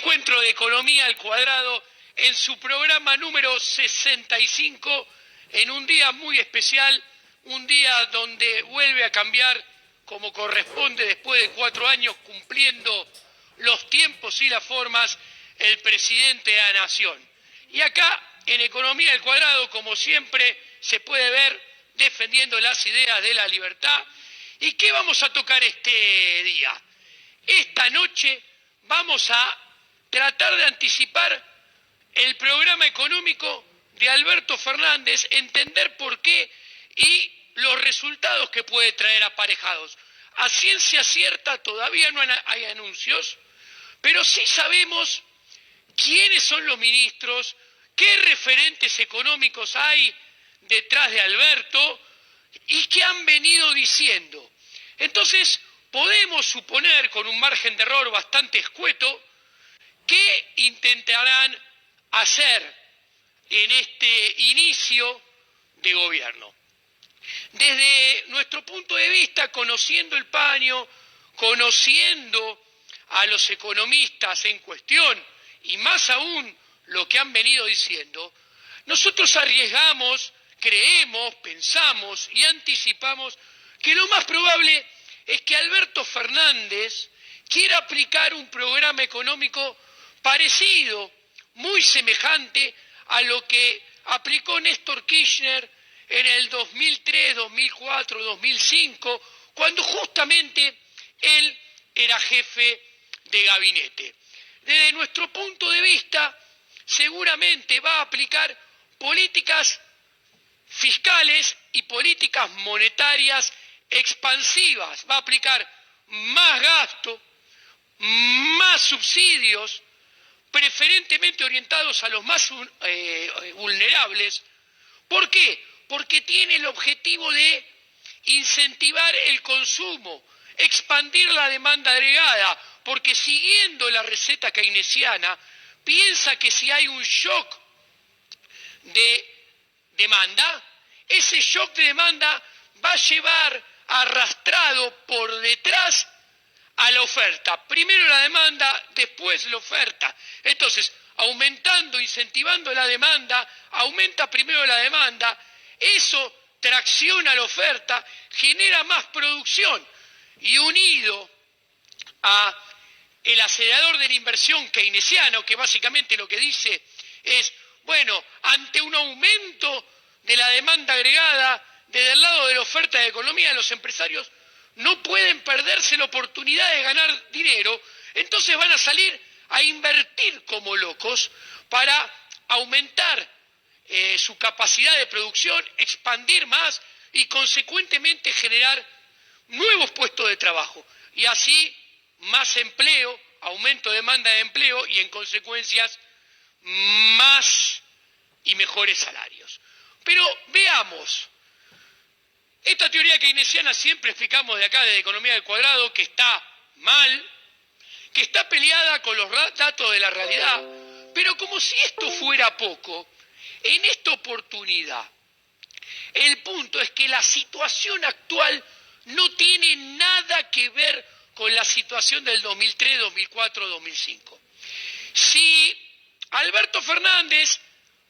encuentro de Economía al Cuadrado en su programa número 65, en un día muy especial, un día donde vuelve a cambiar como corresponde después de 4 años cumpliendo los tiempos y las formas el presidente de la Nación. Y acá en Economía al Cuadrado, como siempre, se puede ver defendiendo las ideas de la libertad. ¿Y qué vamos a tocar este día? Esta noche vamos a tratar de anticipar el programa económico de Alberto Fernández, entender por qué y los resultados que puede traer aparejados. A ciencia cierta todavía no hay anuncios, pero sí sabemos quiénes son los ministros, qué referentes económicos hay detrás de Alberto y qué han venido diciendo. Entonces, podemos suponer, con un margen de error bastante escueto, qué intentarán hacer en este inicio de gobierno. Desde nuestro punto de vista, conociendo el paño, conociendo a los economistas en cuestión y más aún lo que han venido diciendo, nosotros arriesgamos, creemos, pensamos y anticipamos que lo más probable es que Alberto Fernández quiera aplicar un programa económico parecido, muy semejante a lo que aplicó Néstor Kirchner en el 2003, 2004, 2005, cuando justamente él era jefe de gabinete. Desde nuestro punto de vista, seguramente va a aplicar políticas fiscales y políticas monetarias expansivas, va a aplicar más gasto, más subsidios, preferentemente orientados a los más vulnerables. ¿Por qué? Porque tiene el objetivo de incentivar el consumo, expandir la demanda agregada, porque siguiendo la receta keynesiana, piensa que si hay un shock de demanda, ese shock de demanda va a llevar arrastrado por detrás a la oferta. Primero la demanda, después la oferta. Entonces, aumentando, incentivando la demanda, aumenta primero la demanda, eso tracciona la oferta, genera más producción y unido a el acelerador de la inversión keynesiano, que básicamente lo que dice es, bueno, ante un aumento de la demanda agregada, desde el lado de la oferta de economía, los empresarios no pueden perderse la oportunidad de ganar dinero, entonces van a salir a invertir como locos para aumentar su capacidad de producción, expandir más y consecuentemente generar nuevos puestos de trabajo. Y así más empleo, aumento de demanda de empleo y en consecuencias más y mejores salarios. Pero veamos, esta teoría keynesiana siempre explicamos de acá, de Economía del Cuadrado, que está mal, que está peleada con los datos de la realidad, pero como si esto fuera poco, en esta oportunidad, el punto es que la situación actual no tiene nada que ver con la situación del 2003, 2004, 2005. Si Alberto Fernández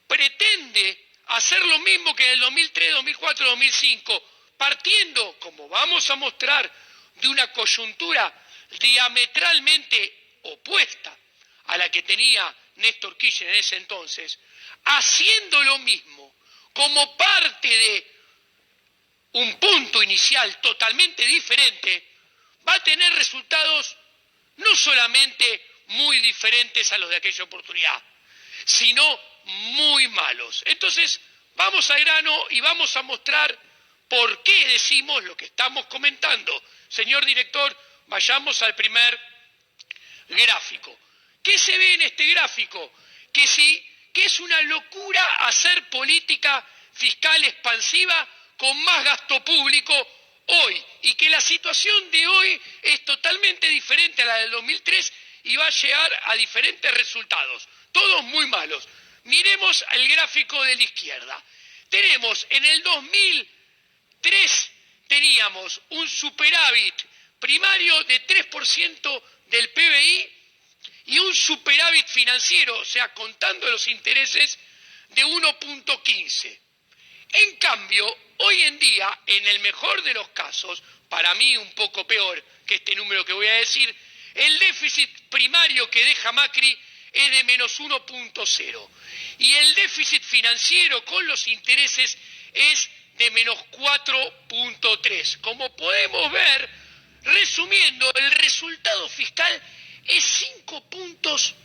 pretende hacer lo mismo que en el 2003, 2004, 2005, partiendo, como vamos a mostrar, de una coyuntura diametralmente opuesta a la que tenía Néstor Kirchner en ese entonces, haciendo lo mismo como parte de un punto inicial totalmente diferente, va a tener resultados no solamente muy diferentes a los de aquella oportunidad, sino muy malos. Entonces, vamos al grano y vamos a mostrar por qué decimos lo que estamos comentando. Señor director, vayamos al primer gráfico. ¿Qué se ve en este gráfico? Que es una locura hacer política fiscal expansiva con más gasto público hoy, y que la situación de hoy es totalmente diferente a la del 2003 y va a llegar a diferentes resultados, todos muy malos. Miremos el gráfico de la izquierda. Tenemos en el 2003 teníamos un superávit primario de 3% del PBI y un superávit financiero, o sea, contando los intereses, de 1.15. En cambio, hoy en día, en el mejor de los casos, para mí un poco peor que este número que voy a decir, el déficit primario que deja Macri es de menos 1.0 y el déficit financiero con los intereses es de menos 4.3. Como podemos ver, resumiendo, el resultado fiscal es 5 puntos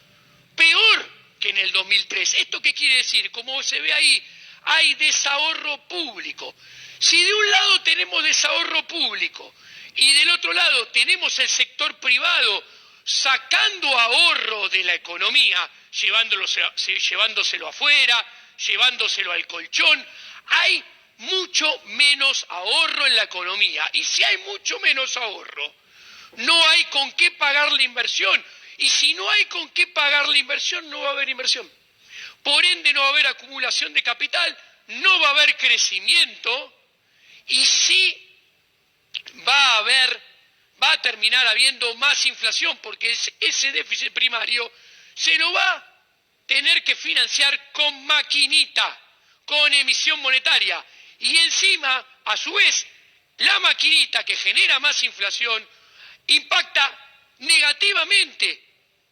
peor que en el 2003. ¿Esto qué quiere decir? Como se ve ahí, hay desahorro público. Si de un lado tenemos desahorro público y del otro lado tenemos el sector privado sacando ahorro de la economía, llevándoselo afuera, llevándoselo al colchón, hay mucho menos ahorro en la economía. Y si hay mucho menos ahorro, no hay con qué pagar la inversión. Y si no hay con qué pagar la inversión, no va a haber inversión. Por ende, no va a haber acumulación de capital, no va a haber crecimiento y sí va a terminar habiendo más inflación porque ese déficit primario se lo va a tener que financiar con maquinita, con emisión monetaria. Y encima, a su vez, la maquinita que genera más inflación impacta negativamente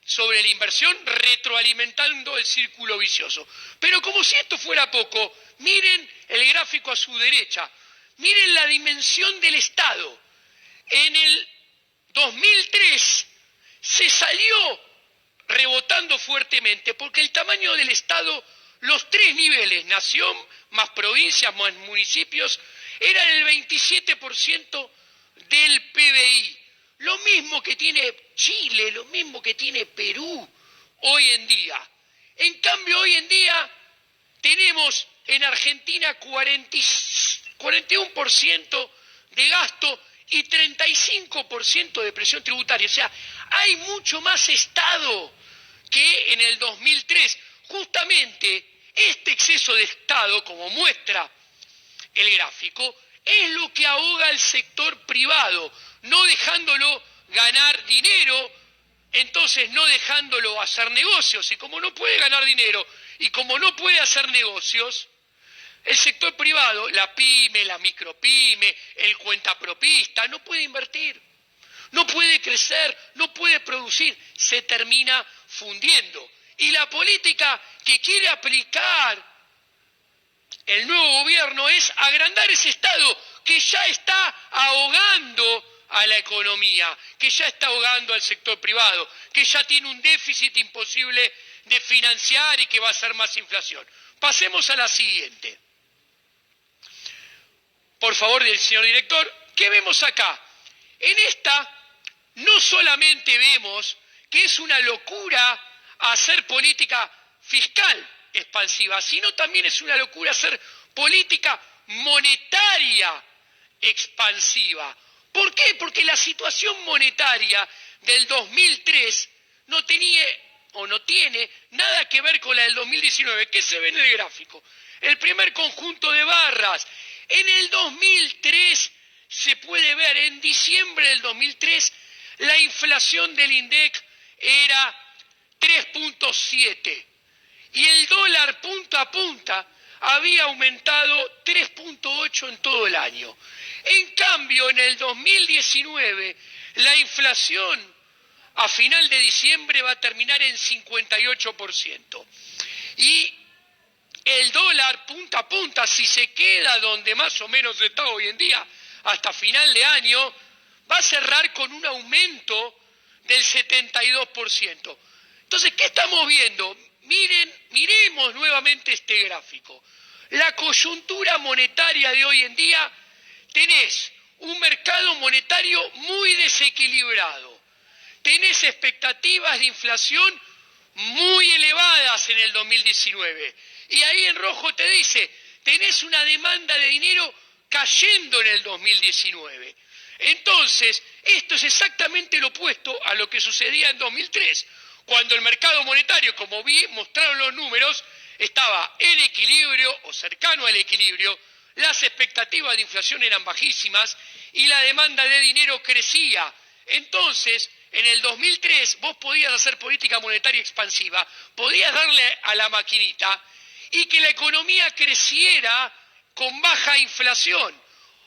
sobre la inversión, retroalimentando el círculo vicioso. Pero como si esto fuera poco, miren el gráfico a su derecha, miren la dimensión del Estado. En el 2003 se salió rebotando fuertemente porque el tamaño del Estado, los tres niveles, nación más provincias más municipios, eran el 27% del PBI. Lo mismo que tiene Chile, lo mismo que tiene Perú hoy en día. En cambio, hoy en día tenemos en Argentina 41% de gasto y 35% de presión tributaria. O sea, hay mucho más Estado que en el 2003. Justamente este exceso de Estado, como muestra el gráfico, es lo que ahoga al sector privado, no dejándolo ganar dinero, entonces no dejándolo hacer negocios. Y como no puede ganar dinero y como no puede hacer negocios, el sector privado, la pyme, la micropyme, el cuentapropista, no puede invertir, no puede crecer, no puede producir, se termina fundiendo. Y la política que quiere aplicar el nuevo gobierno es agrandar ese Estado que ya está ahogando a la economía, que ya está ahogando al sector privado, que ya tiene un déficit imposible de financiar y que va a ser más inflación. Pasemos a la siguiente. Por favor, del señor director, ¿qué vemos acá? En esta no solamente vemos que es una locura hacer política fiscal expansiva, sino también es una locura hacer política monetaria expansiva. ¿Por qué? Porque la situación monetaria del 2003 no tenía o no tiene nada que ver con la del 2019. ¿Qué se ve en el gráfico? El primer conjunto de barras. En el 2003 se puede ver, en diciembre del 2003, la inflación del INDEC era 3.7 y el dólar punta a punta había aumentado 3.8 en todo el año. En cambio, en el 2019, la inflación a final de diciembre va a terminar en 58%. Y el dólar punta a punta, si se queda donde más o menos está hoy en día, hasta final de año, va a cerrar con un aumento del 72%. Entonces, ¿qué estamos viendo? Miremos nuevamente este gráfico. La coyuntura monetaria de hoy en día, tenés un mercado monetario muy desequilibrado, tenés expectativas de inflación muy elevadas en el 2019, y ahí en rojo te dice, tenés una demanda de dinero cayendo en el 2019. Entonces, esto es exactamente lo opuesto a lo que sucedía en 2003, cuando el mercado monetario, como mostraron los números, estaba en equilibrio o cercano al equilibrio, las expectativas de inflación eran bajísimas y la demanda de dinero crecía. Entonces, En el 2003 vos podías hacer política monetaria expansiva, podías darle a la maquinita y que la economía creciera con baja inflación.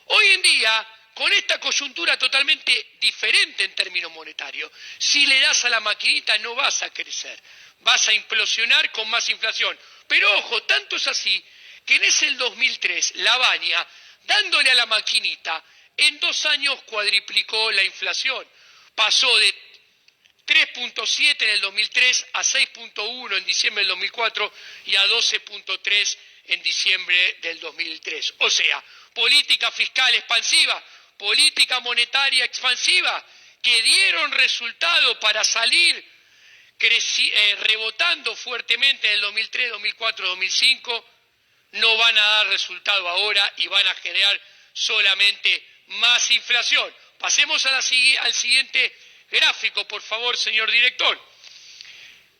Hoy en día, con esta coyuntura totalmente diferente en términos monetarios, si le das a la maquinita no vas a crecer, vas a implosionar con más inflación. Pero ojo, tanto es así que en ese 2003, la Baña, dándole a la maquinita, en 2 años cuadriplicó la inflación. Pasó de 3.7 en el 2003 a 6.1 en diciembre del 2004 y a 12.3 en diciembre del 2003. O sea, política fiscal expansiva, política monetaria expansiva, que dieron resultado para salir rebotando fuertemente en el 2003, 2004, 2005, no van a dar resultado ahora y van a generar solamente más inflación. Pasemos al siguiente gráfico, por favor, señor director.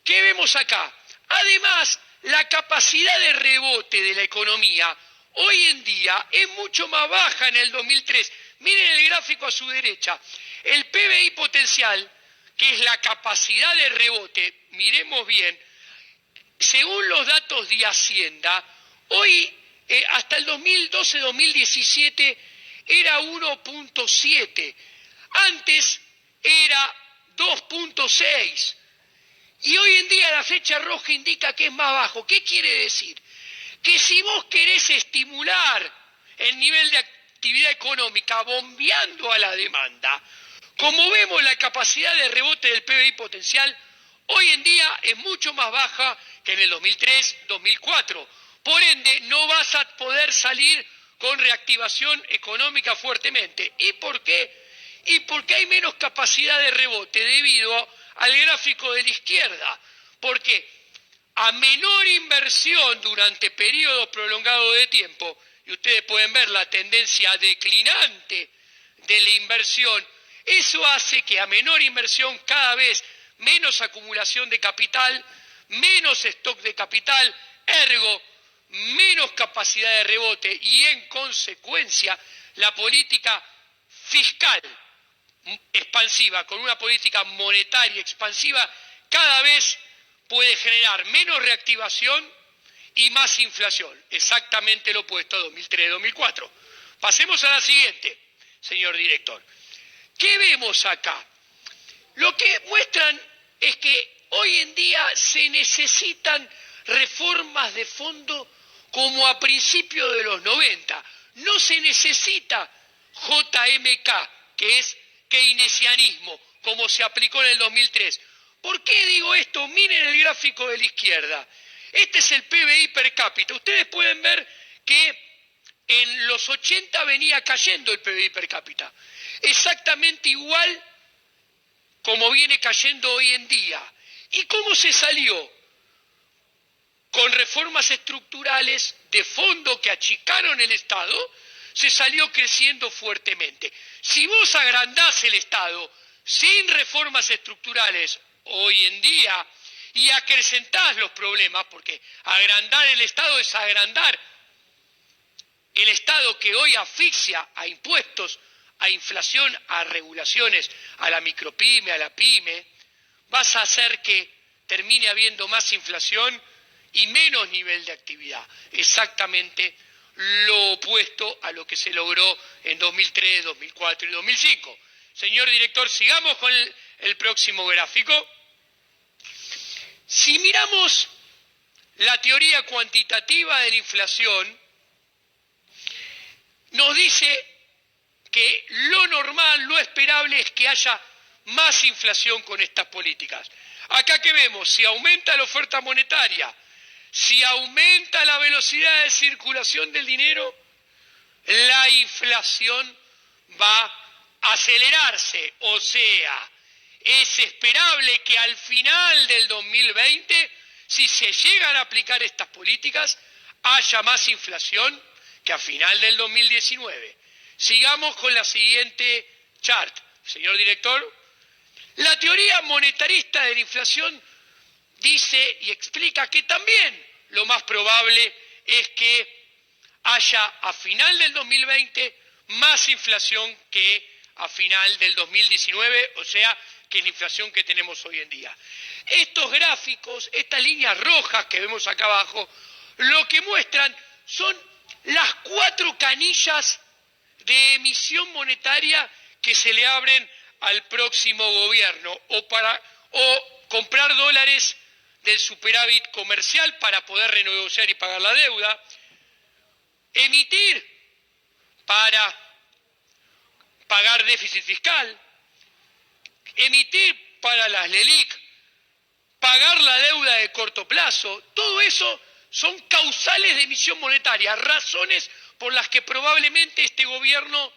¿Qué vemos acá? Además, la capacidad de rebote de la economía hoy en día es mucho más baja en el 2003. Miren el gráfico a su derecha. El PBI potencial, que es la capacidad de rebote, miremos bien, según los datos de Hacienda, hoy hasta el 2012-2017 era 1.7, antes era 2.6 y hoy en día la flecha roja indica que es más bajo. ¿Qué quiere decir? Que si vos querés estimular el nivel de actividad económica bombeando a la demanda, como vemos la capacidad de rebote del PBI potencial hoy en día es mucho más baja que en el 2003-2004. Por ende, no vas a poder salir con reactivación económica fuertemente. ¿Y por qué? Y porque hay menos capacidad de rebote debido al gráfico de la izquierda. Porque a menor inversión durante periodos prolongados de tiempo, y ustedes pueden ver la tendencia declinante de la inversión, eso hace que a menor inversión cada vez menos acumulación de capital, menos stock de capital, ergo menos capacidad de rebote y en consecuencia la política fiscal expansiva con una política monetaria expansiva cada vez puede generar menos reactivación y más inflación, exactamente lo opuesto a 2003-2004. Pasemos a la siguiente, señor director. ¿Qué vemos acá? Lo que muestran es que hoy en día se necesitan reformas de fondo como a principios de los 90. No se necesita JMK, que es keynesianismo, como se aplicó en el 2003. ¿Por qué digo esto? Miren el gráfico de la izquierda. Este es el PBI per cápita. Ustedes pueden ver que en los 80 venía cayendo el PBI per cápita. Exactamente igual como viene cayendo hoy en día. ¿Y cómo se salió? Con reformas estructurales de fondo que achicaron el Estado, se salió creciendo fuertemente. Si vos agrandás el Estado sin reformas estructurales hoy en día y acrecentás los problemas, porque agrandar el Estado es agrandar el Estado que hoy asfixia a impuestos, a inflación, a regulaciones, a la micropyme, a la pyme, vas a hacer que termine habiendo más inflación y menos nivel de actividad. Exactamente lo opuesto a lo que se logró en 2003, 2004 y 2005. Señor director, sigamos con el próximo gráfico. Si miramos la teoría cuantitativa de la inflación, nos dice que lo normal, lo esperable es que haya más inflación con estas políticas. Acá que vemos, si aumenta la oferta monetaria, si aumenta la velocidad de circulación del dinero, la inflación va a acelerarse. O sea, es esperable que al final del 2020, si se llegan a aplicar estas políticas, haya más inflación que a final del 2019. Sigamos con la siguiente chart. Señor director, la teoría monetarista de la inflación dice y explica que también lo más probable es que haya a final del 2020 más inflación que a final del 2019, o sea, que la inflación que tenemos hoy en día. Estos gráficos, estas líneas rojas que vemos acá abajo, lo que muestran son las 4 canillas de emisión monetaria que se le abren al próximo gobierno, o comprar dólares del superávit comercial para poder renegociar y pagar la deuda, emitir para pagar déficit fiscal, emitir para las LELIQ, pagar la deuda de corto plazo. Todo eso son causales de emisión monetaria, razones por las que probablemente este gobierno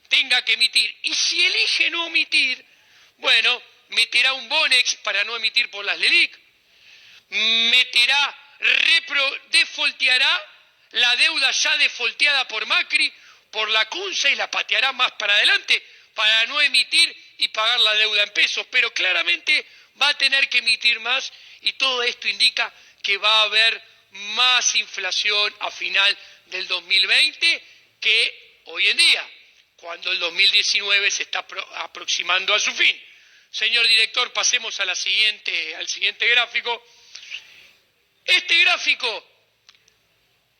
tenga que emitir. Y si elige no emitir, bueno, meterá un Bonex para no emitir por las LELIQ, defolteará la deuda ya defolteada por Macri, por la CUNCE, y la pateará más para adelante para no emitir y pagar la deuda en pesos, pero claramente va a tener que emitir más, y todo esto indica que va a haber más inflación a final del 2020 que hoy en día, cuando el 2019 se está aproximando a su fin. Señor director, pasemos al siguiente gráfico. Este gráfico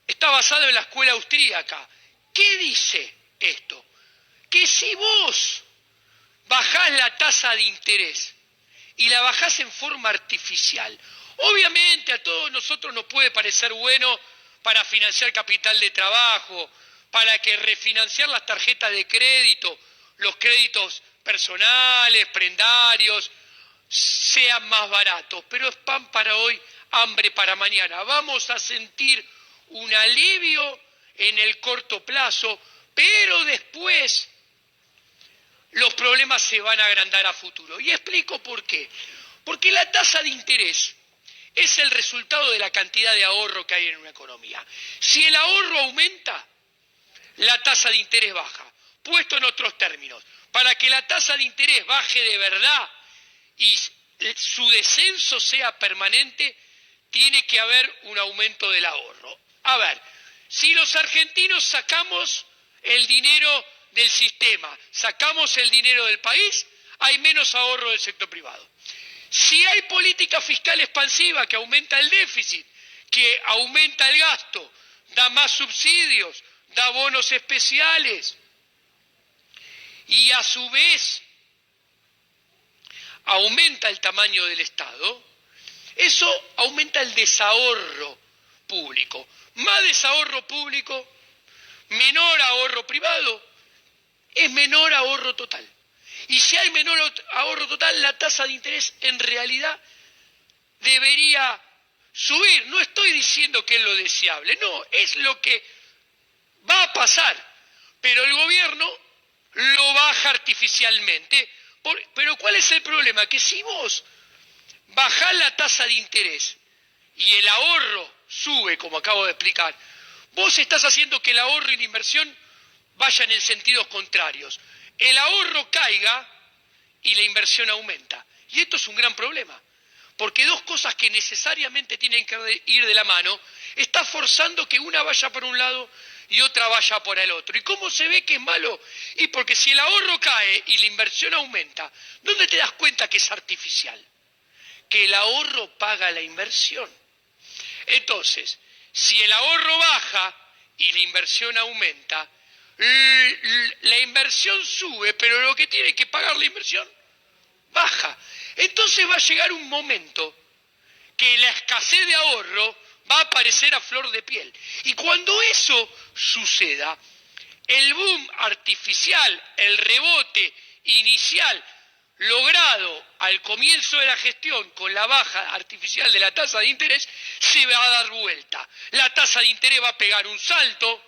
está basado en la escuela austríaca. ¿Qué dice esto? Que si vos bajás la tasa de interés y la bajás en forma artificial, obviamente a todos nosotros nos puede parecer bueno para financiar capital de trabajo, para que refinanciar las tarjetas de crédito, los créditos personales, prendarios, sean más baratos, pero es pan para hoy, hambre para mañana. Vamos a sentir un alivio en el corto plazo, pero después los problemas se van a agrandar a futuro. Y explico por qué. Porque la tasa de interés es el resultado de la cantidad de ahorro que hay en una economía. Si el ahorro aumenta, la tasa de interés baja. Puesto en otros términos, para que la tasa de interés baje de verdad y su descenso sea permanente, tiene que haber un aumento del ahorro. A ver, si los argentinos sacamos el dinero del sistema, sacamos el dinero del país, hay menos ahorro del sector privado. Si hay política fiscal expansiva que aumenta el déficit, que aumenta el gasto, da más subsidios, da bonos especiales y a su vez aumenta el tamaño del Estado, eso aumenta el desahorro público. Más desahorro público, menor ahorro privado, es menor ahorro total. Y si hay menor ahorro total, la tasa de interés en realidad debería subir. No estoy diciendo que es lo deseable, no, es lo que va a pasar. Pero el gobierno lo baja artificialmente. Pero ¿cuál es el problema? Que si vos bajás la tasa de interés y el ahorro sube, como acabo de explicar, vos estás haciendo que el ahorro y la inversión vayan en sentidos contrarios. El ahorro caiga y la inversión aumenta. Y esto es un gran problema, porque dos cosas que necesariamente tienen que ir de la mano, está forzando que una vaya por un lado y otra vaya por el otro. ¿Y cómo se ve que es malo? Y porque si el ahorro cae y la inversión aumenta, ¿dónde te das cuenta que es artificial? Que el ahorro paga la inversión. Entonces, si el ahorro baja y la inversión aumenta, la inversión sube, pero lo que tiene que pagar la inversión baja. Entonces va a llegar un momento que la escasez de ahorro va a aparecer a flor de piel. Y cuando eso suceda, el boom artificial, el rebote inicial logrado al comienzo de la gestión con la baja artificial de la tasa de interés, se va a dar vuelta. La tasa de interés va a pegar un salto,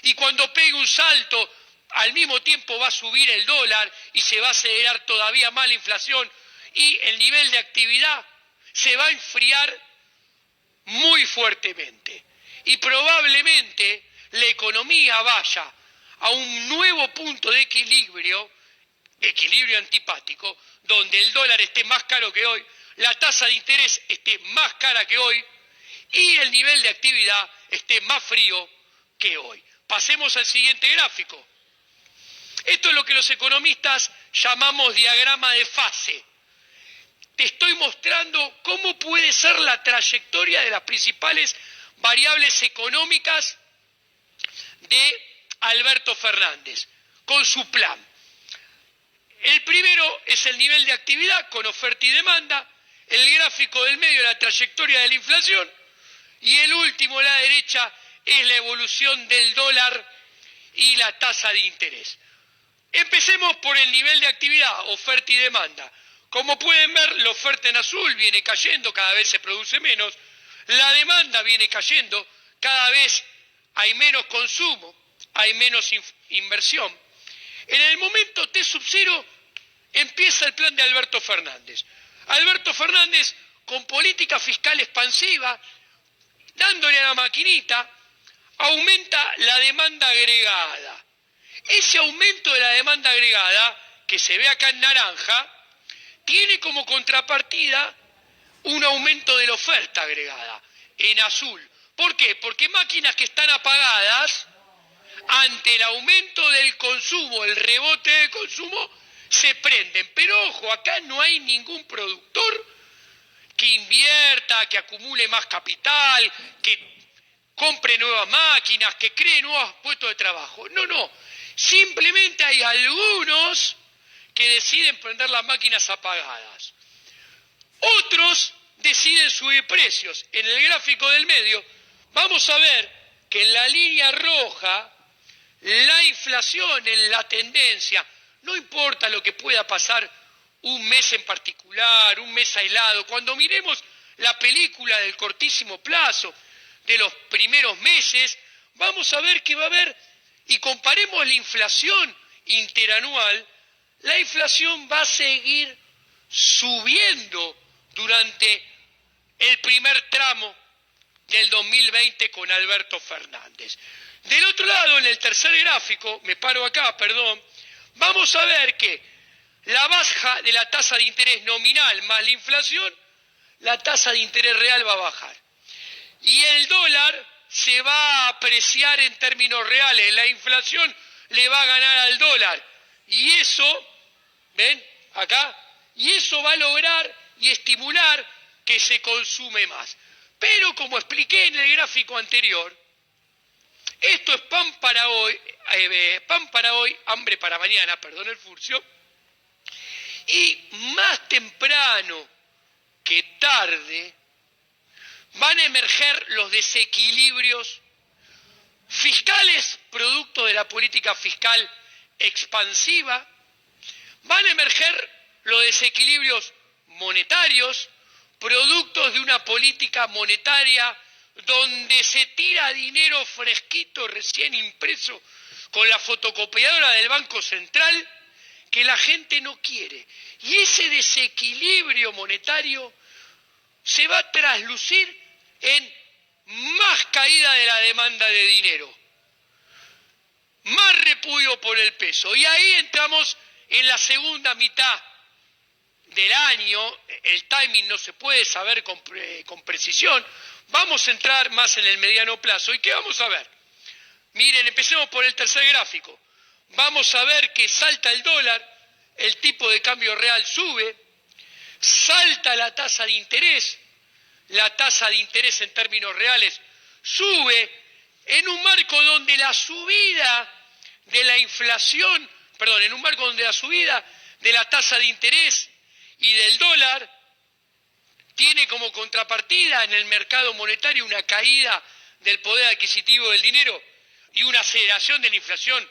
y cuando pegue un salto, al mismo tiempo va a subir el dólar y se va a acelerar todavía más la inflación, y el nivel de actividad se va a enfriar muy fuertemente. Y probablemente la economía vaya a un nuevo punto de equilibrio antipático, donde el dólar esté más caro que hoy, la tasa de interés esté más cara que hoy y el nivel de actividad esté más frío que hoy. Pasemos al siguiente gráfico. Esto es lo que los economistas llamamos diagrama de fase. Te estoy mostrando cómo puede ser la trayectoria de las principales variables económicas de Alberto Fernández, con su plan. El primero es el nivel de actividad con oferta y demanda, el gráfico del medio la trayectoria de la inflación y el último, la derecha, es la evolución del dólar y la tasa de interés. Empecemos por el nivel de actividad, oferta y demanda. Como pueden ver, la oferta en azul viene cayendo, cada vez se produce menos, la demanda viene cayendo, cada vez hay menos consumo, hay menos inversión. En el momento T sub 0 empieza el plan de Alberto Fernández. Alberto Fernández, con política fiscal expansiva, dándole a la maquinita, aumenta la demanda agregada. Ese aumento de la demanda agregada, que se ve acá en naranja, tiene como contrapartida un aumento de la oferta agregada, en azul. ¿Por qué? Porque máquinas que están apagadas, ante el aumento del consumo, el rebote del consumo, se prenden. Pero ojo, acá no hay ningún productor que invierta, que acumule más capital, que compre nuevas máquinas, que cree nuevos puestos de trabajo. No. Simplemente hay algunos que deciden prender las máquinas apagadas. Otros deciden subir precios. En el gráfico del medio vamos a ver que en la línea roja la inflación, en la tendencia, no importa lo que pueda pasar un mes en particular, un mes aislado, cuando miremos la película del cortísimo plazo, de los primeros meses, vamos a ver que va a haber, y comparemos la inflación interanual, la inflación va a seguir subiendo durante el primer tramo del 2020 con Alberto Fernández. Del otro lado, en el tercer gráfico, me paro acá, perdón, vamos a ver que la baja de la tasa de interés nominal más la inflación, la tasa de interés real va a bajar. Y el dólar se va a apreciar en términos reales, la inflación le va a ganar al dólar. Y eso, ¿ven? Acá, y eso va a lograr y estimular que se consume más. Pero como expliqué en el gráfico anterior, esto es pan para hoy, hambre para mañana, perdón el furcio, y más temprano que tarde van a emerger los desequilibrios fiscales producto de la política fiscal expansiva, van a emerger los desequilibrios monetarios productos de una política monetaria donde se tira dinero fresquito, recién impreso, con la fotocopiadora del Banco Central, que la gente no quiere. Y ese desequilibrio monetario se va a traslucir en más caída de la demanda de dinero, más repudio por el peso. Y ahí entramos en la segunda mitad del año, el timing no se puede saber con precisión, vamos a entrar más en el mediano plazo. ¿Y qué vamos a ver? Miren, empecemos por el tercer gráfico. Vamos a ver que salta el dólar, el tipo de cambio real sube, salta la tasa de interés en términos reales sube, en un marco donde la subida de la inflación, en un marco donde la subida de la tasa de interés y del dólar tiene como contrapartida en el mercado monetario una caída del poder adquisitivo del dinero y una aceleración de la inflación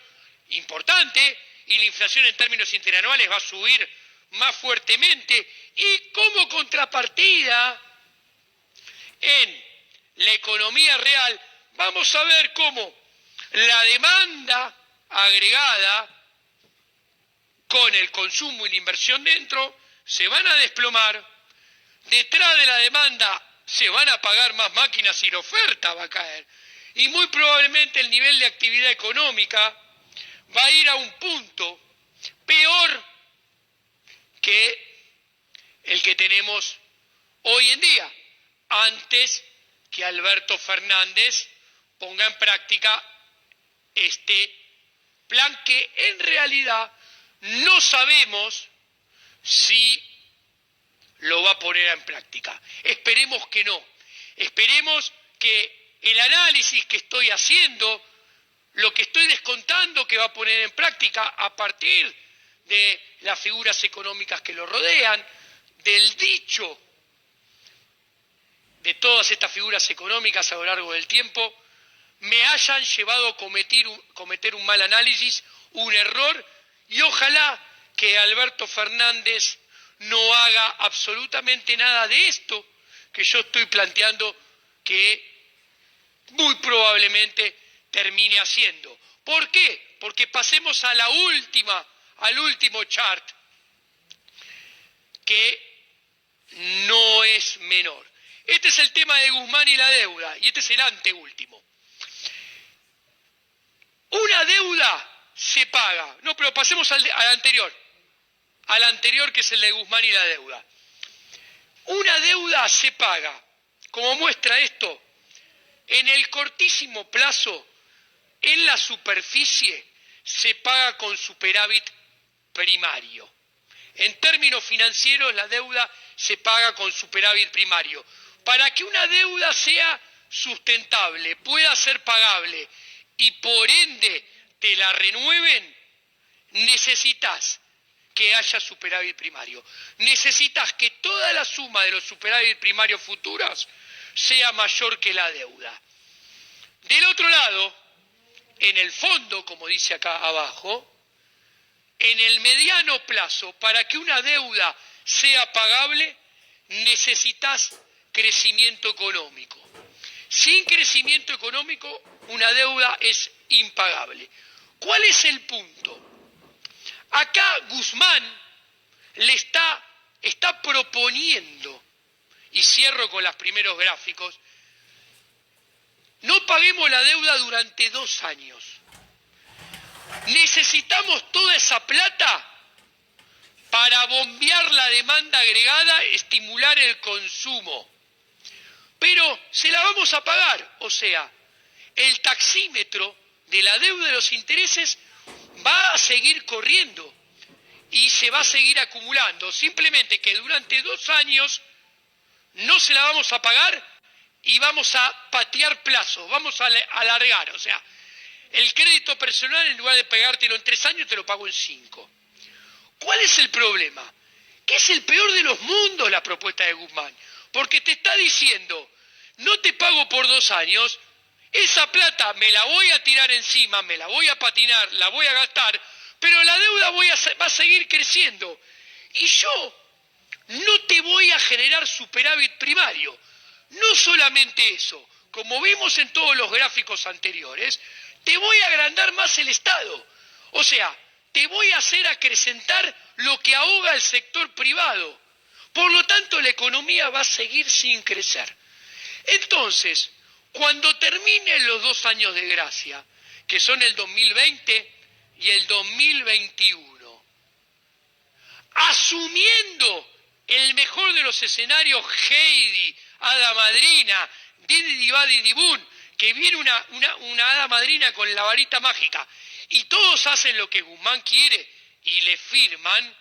importante, y la inflación en términos interanuales va a subir más fuertemente, y como contrapartida en la economía real vamos a ver cómo la demanda agregada con el consumo y la inversión dentro se van a desplomar. Detrás de la demanda se van a pagar más máquinas y la oferta va a caer. Y muy probablemente el nivel de actividad económica va a ir a un punto peor que el que tenemos hoy en día, antes que Alberto Fernández ponga en práctica este plan que en realidad no sabemos si lo va a poner en práctica. Esperemos que no. Esperemos que el análisis que estoy haciendo, lo que estoy descontando que va a poner en práctica a partir de las figuras económicas que lo rodean, del dicho de todas estas figuras económicas a lo largo del tiempo, me hayan llevado a cometer un mal análisis, un error, y ojalá que Alberto Fernández no haga absolutamente nada de esto que yo estoy planteando que muy probablemente termine haciendo. ¿Por qué? Porque pasemos a al último chart, que no es menor. Este es el tema de Guzmán y la deuda, y este es el anteúltimo. Una deuda se paga. No, pero pasemos al anterior que es el de Guzmán y la deuda. Una deuda se paga, como muestra esto, en el cortísimo plazo, en la superficie, se paga con superávit primario. En términos financieros, la deuda se paga con superávit primario. Para que una deuda sea sustentable, pueda ser pagable y por ende te la renueven, necesitas que haya superávit primario. Necesitas que toda la suma de los superávit primarios futuros sea mayor que la deuda. Del otro lado, en el fondo, como dice acá abajo, en el mediano plazo, para que una deuda sea pagable, necesitas crecimiento económico. Sin crecimiento económico, una deuda es impagable. ¿Cuál es el punto? Acá Guzmán le está proponiendo, y cierro con los primeros gráficos, no paguemos la deuda durante 2 años. Necesitamos toda esa plata para bombear la demanda agregada, estimular el consumo. Pero se la vamos a pagar, o sea, el taxímetro de la deuda de los intereses va a seguir corriendo y se va a seguir acumulando. Simplemente que durante 2 años no se la vamos a pagar y vamos a patear plazos, vamos a alargar. O sea, el crédito personal, en lugar de pagártelo en 3 años, te lo pago en 5. ¿Cuál es el problema? Que es el peor de los mundos la propuesta de Guzmán, porque te está diciendo, no te pago por 2 años, esa plata me la voy a tirar encima, me la voy a patinar, la voy a gastar, pero la deuda va a seguir creciendo. Y yo no te voy a generar superávit primario. No solamente eso, como vimos en todos los gráficos anteriores, te voy a agrandar más el Estado. O sea, te voy a hacer acrecentar lo que ahoga el sector privado. Por lo tanto, la economía va a seguir sin crecer. Entonces, cuando terminen los 2 años de gracia, que son el 2020 y el 2021, asumiendo el mejor de los escenarios, Heidi, hada madrina, Didi Badi Dibun, que viene una hada madrina con la varita mágica, y todos hacen lo que Guzmán quiere y le firman,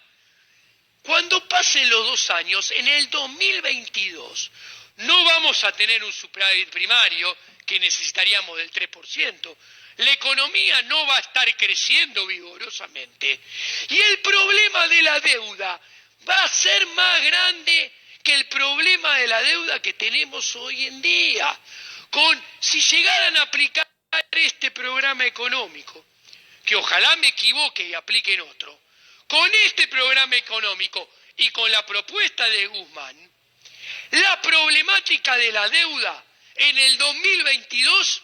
cuando pasen los 2 años, en el 2022, no vamos a tener un superávit primario que necesitaríamos del 3%. La economía no va a estar creciendo vigorosamente. Y el problema de la deuda va a ser más grande que el problema de la deuda que tenemos hoy en día. Si llegaran a aplicar este programa económico, que ojalá me equivoque y apliquen otro, con este programa económico y con la propuesta de Guzmán, la problemática de la deuda en el 2022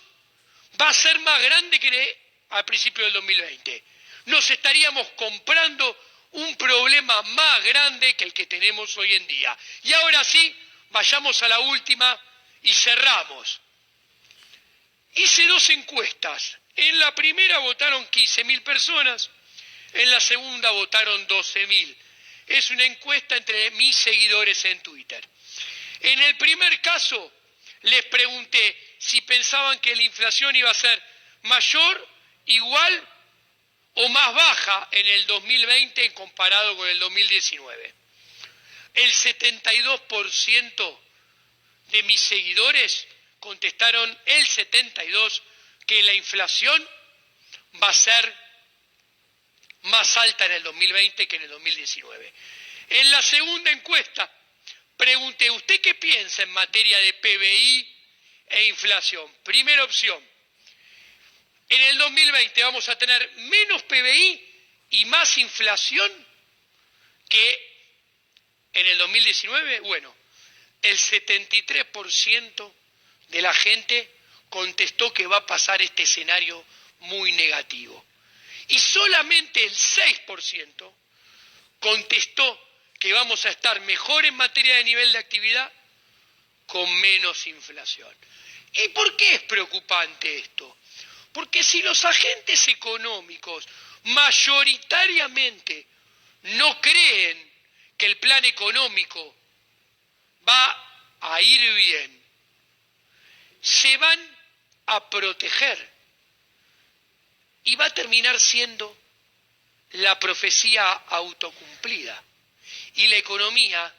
va a ser más grande que al principio del 2020. Nos estaríamos comprando un problema más grande que el que tenemos hoy en día. Y ahora sí, vayamos a la última y cerramos. Hice 2 encuestas. En la primera votaron 15.000 personas, en la segunda votaron 12.000. Es una encuesta entre mis seguidores en Twitter. En el primer caso, les pregunté si pensaban que la inflación iba a ser mayor, igual o más baja en el 2020 en comparado con el 2019. El 72% de mis seguidores contestaron, el 72%, que la inflación va a ser más alta en el 2020 que en el 2019. En la segunda encuesta pregunté, ¿usted qué piensa en materia de PBI e inflación? Primera opción, en el 2020 vamos a tener menos PBI y más inflación que en el 2019. Bueno, el 73% de la gente contestó que va a pasar este escenario muy negativo. Y solamente el 6% contestó que vamos a estar mejor en materia de nivel de actividad con menos inflación. ¿Y por qué es preocupante esto? Porque si los agentes económicos mayoritariamente no creen que el plan económico va a ir bien, se van a proteger y va a terminar siendo la profecía autocumplida. Y la economía,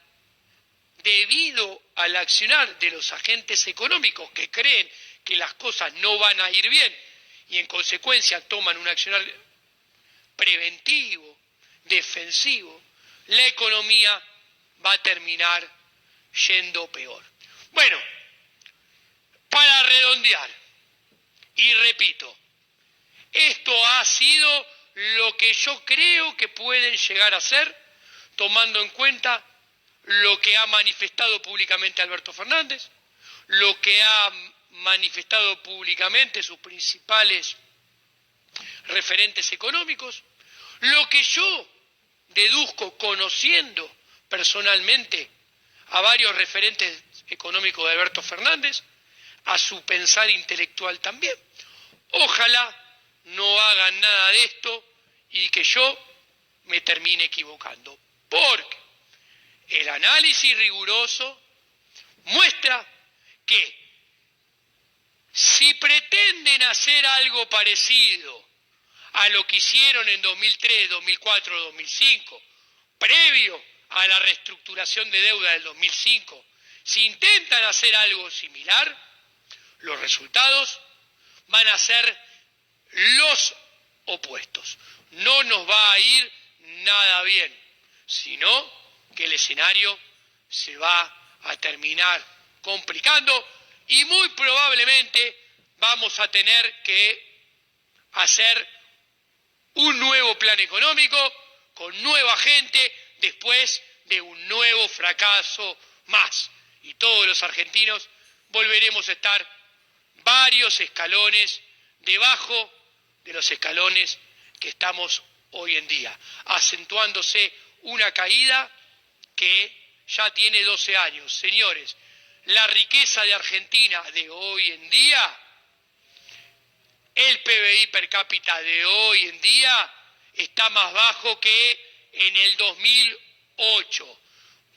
debido al accionar de los agentes económicos que creen que las cosas no van a ir bien y en consecuencia toman un accionar preventivo, defensivo, la economía va a terminar yendo peor. Bueno, para redondear, y repito, esto ha sido lo que yo creo que pueden llegar a ser, tomando en cuenta lo que ha manifestado públicamente Alberto Fernández, lo que ha manifestado públicamente sus principales referentes económicos, lo que yo deduzco conociendo personalmente a varios referentes económicos de Alberto Fernández, a su pensar intelectual también. Ojalá no hagan nada de esto y que yo me termine equivocando, porque el análisis riguroso muestra que si pretenden hacer algo parecido a lo que hicieron en 2003, 2004, 2005, previo a la reestructuración de deuda del 2005, si intentan hacer algo similar, los resultados van a ser los opuestos. No nos va a ir nada bien, sino que el escenario se va a terminar complicando y muy probablemente vamos a tener que hacer un nuevo plan económico con nueva gente después de un nuevo fracaso más. Y todos los argentinos volveremos a estar varios escalones debajo de los escalones que estamos hoy en día, acentuándose una caída que ya tiene 12 años. Señores, la riqueza de Argentina de hoy en día, el PBI per cápita de hoy en día está más bajo que en el 2008.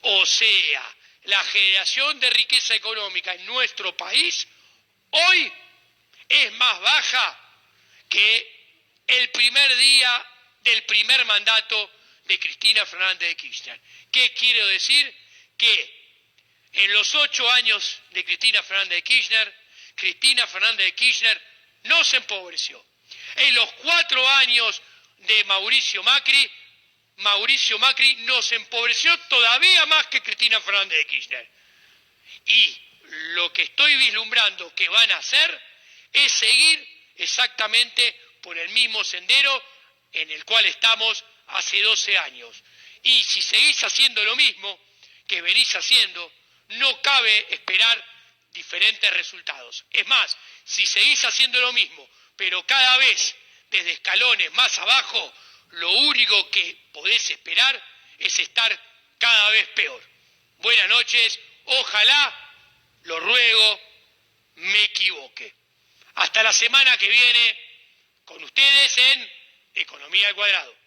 O sea, la generación de riqueza económica en nuestro país hoy es más baja que el primer día del primer mandato de Cristina Fernández de Kirchner. ¿Qué quiero decir? Que en los 8 años de Cristina Fernández de Kirchner no se empobreció. En los 4 años de Mauricio Macri nos empobreció todavía más que Cristina Fernández de Kirchner. Y lo que estoy vislumbrando que van a hacer es seguir exactamente por el mismo sendero en el cual estamos hace 12 años. Y si seguís haciendo lo mismo que venís haciendo, no cabe esperar diferentes resultados. Es más, si seguís haciendo lo mismo, pero cada vez desde escalones más abajo, lo único que podés esperar es estar cada vez peor. Buenas noches, ojalá, lo ruego, me equivoque. Hasta la semana que viene con ustedes en Economía al Cuadrado.